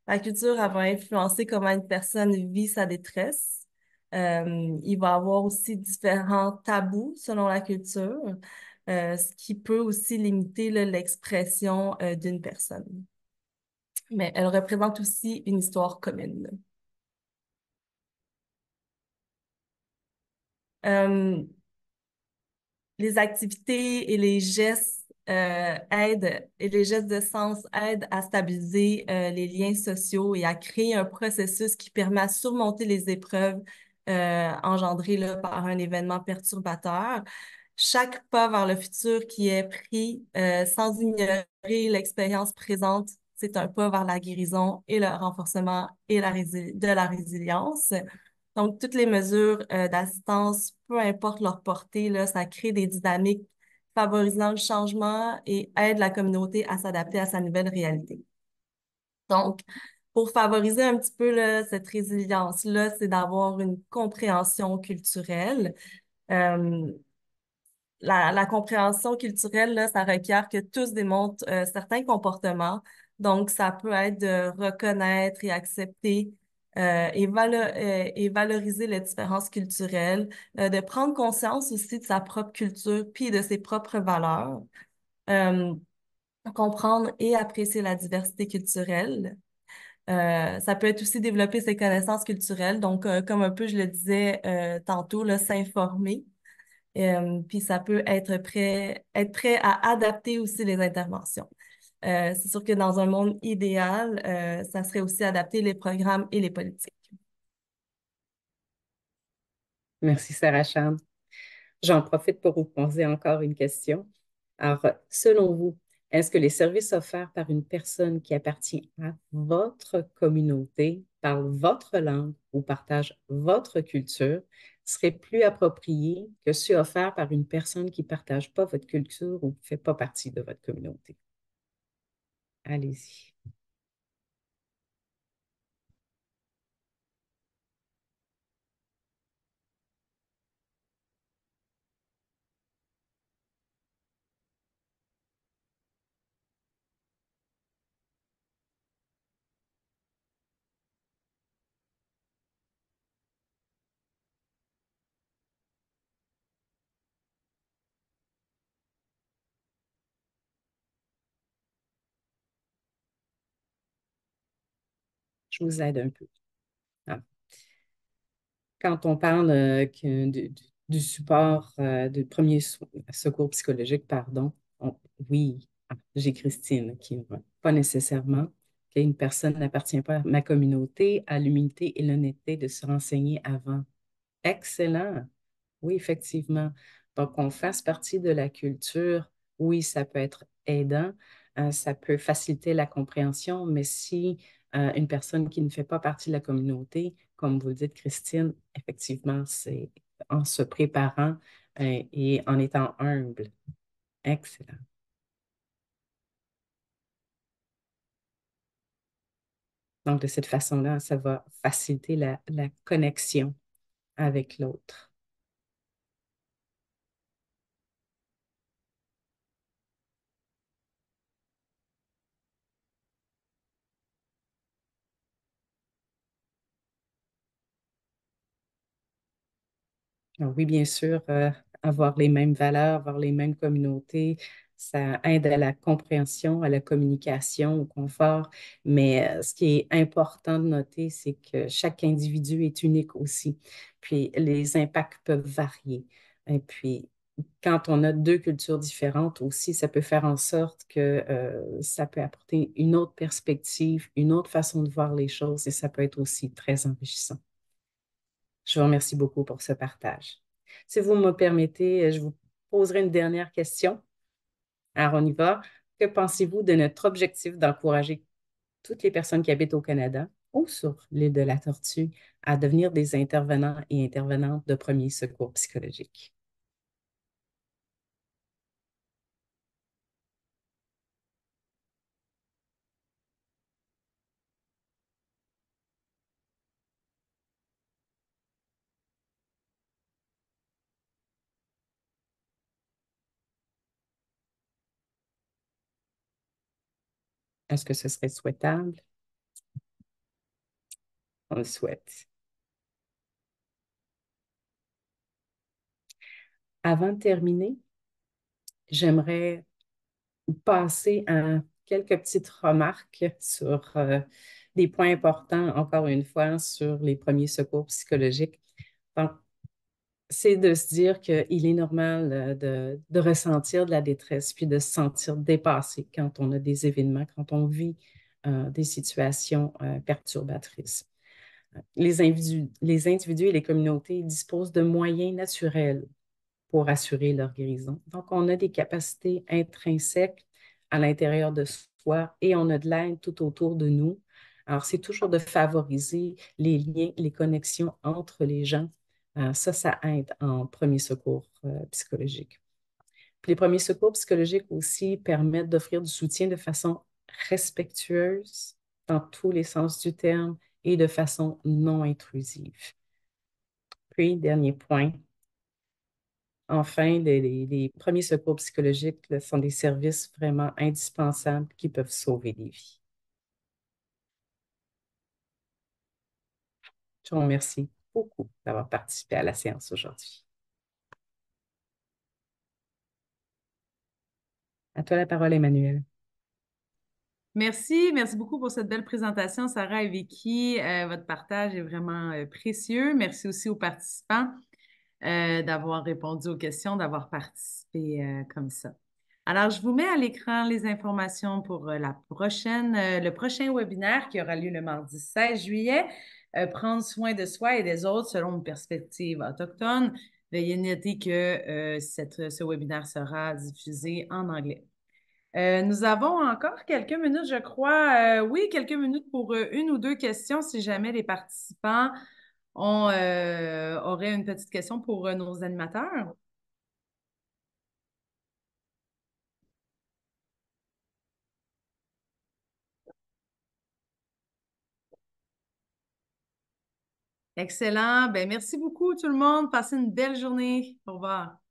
[SPEAKER 2] La culture, elle va influencer comment une personne vit sa détresse. Il va y avoir aussi différents tabous selon la culture, ce qui peut aussi limiter là, l'expression d'une personne. Mais elle représente aussi une histoire commune. Euh, les activités et les gestes aident et les gestes de sens aident à stabiliser les liens sociaux et à créer un processus qui permet à surmonter les épreuves engendrées là, par un événement perturbateur. Chaque pas vers le futur qui est pris sans ignorer l'expérience présente, c'est un pas vers la guérison et le renforcement et de la résilience. Donc, toutes les mesures d'assistance, peu importe leur portée, là, ça crée des dynamiques favorisant le changement et aide la communauté à s'adapter à sa nouvelle réalité. Donc, pour favoriser un petit peu là, cette résilience-là, c'est d'avoir une compréhension culturelle. Euh, la compréhension culturelle, là, ça requiert que tous démontrent certains comportements. Donc, ça peut être de reconnaître et accepter et valoriser les différences culturelles, de prendre conscience aussi de sa propre culture puis de ses propres valeurs, euh, comprendre et apprécier la diversité culturelle. Ça peut être aussi développer ses connaissances culturelles, donc comme un peu je le disais tantôt, là, s'informer. Puis ça peut être prêt à adapter aussi les interventions. C'est sûr que dans un monde idéal, ça serait aussi adapter les programmes et les politiques.
[SPEAKER 3] Merci, Sarah Chan. J'en profite pour vous poser encore une question. Alors, selon vous, est-ce que les services offerts par une personne qui appartient à votre communauté, parle votre langue ou partage votre culture seraient plus appropriés que ceux offerts par une personne qui ne partage pas votre culture ou qui ne fait pas partie de votre communauté? Allez-y. Je vous aide un peu. Ah. Quand on parle du support du premier secours psychologique, pardon, oui, j'ai Christine qui ne va pas nécessairement qu'une personne n'appartient pas à ma communauté, a l'humilité et l'honnêteté de se renseigner avant. Excellent. Oui, effectivement. Donc, qu'on fasse partie de la culture, oui, ça peut être aidant, ça peut faciliter la compréhension, mais si une personne qui ne fait pas partie de la communauté, comme vous le dites, Christine, effectivement, c'est en se préparant et en étant humble. Excellent. Donc, de cette façon-là, ça va faciliter la connexion avec l'autre. Alors oui, bien sûr, avoir les mêmes valeurs, avoir les mêmes communautés, ça aide à la compréhension, à la communication, au confort. Mais ce qui est important de noter, c'est que chaque individu est unique aussi. Puis les impacts peuvent varier. Et puis, quand on a deux cultures différentes aussi, ça peut faire en sorte que ça peut apporter une autre perspective, une autre façon de voir les choses et ça peut être aussi très enrichissant. Je vous remercie beaucoup pour ce partage. Si vous me permettez, je vous poserai une dernière question. Alors, on y va. Que pensez-vous de notre objectif d'encourager toutes les personnes qui habitent au Canada ou sur l'île de la Tortue à devenir des intervenants et intervenantes de premier secours psychologique? Est-ce que ce serait souhaitable? On le souhaite. Avant de terminer, j'aimerais passer à quelques petites remarques sur des points importants, encore une fois, sur les premiers secours psychologiques. Donc, c'est de se dire qu'il est normal de ressentir de la détresse, puis de se sentir dépassé quand on a des événements, quand on vit des situations perturbatrices. Les individus et les communautés disposent de moyens naturels pour assurer leur guérison. Donc, on a des capacités intrinsèques à l'intérieur de soi et on a de l'aide tout autour de nous. Alors, c'est toujours de favoriser les liens, les connexions entre les gens. Ça aide en premier secours psychologique. Puis les premiers secours psychologiques aussi permettent d'offrir du soutien de façon respectueuse dans tous les sens du terme et de façon non intrusive. Puis, dernier point, enfin, les premiers secours psychologiques là, sont des services vraiment indispensables qui peuvent sauver des vies. Je vous remercie beaucoup d'avoir participé à la séance aujourd'hui. À toi la parole, Emmanuel.
[SPEAKER 1] Merci beaucoup pour cette belle présentation, Sarah et Vicky. Votre partage est vraiment précieux. Merci aussi aux participants d'avoir répondu aux questions, d'avoir participé comme ça. Alors, je vous mets à l'écran les informations pour le prochain webinaire qui aura lieu le mardi 16 juillet. Prendre soin de soi et des autres selon une perspective autochtone. Veuillez noter que ce webinaire sera diffusé en anglais. Nous avons encore quelques minutes, je crois. Oui, quelques minutes pour une ou deux questions si jamais les participants auraient une petite question pour nos animateurs. Excellent. Ben, merci beaucoup tout le monde. Passez une belle journée. Au revoir.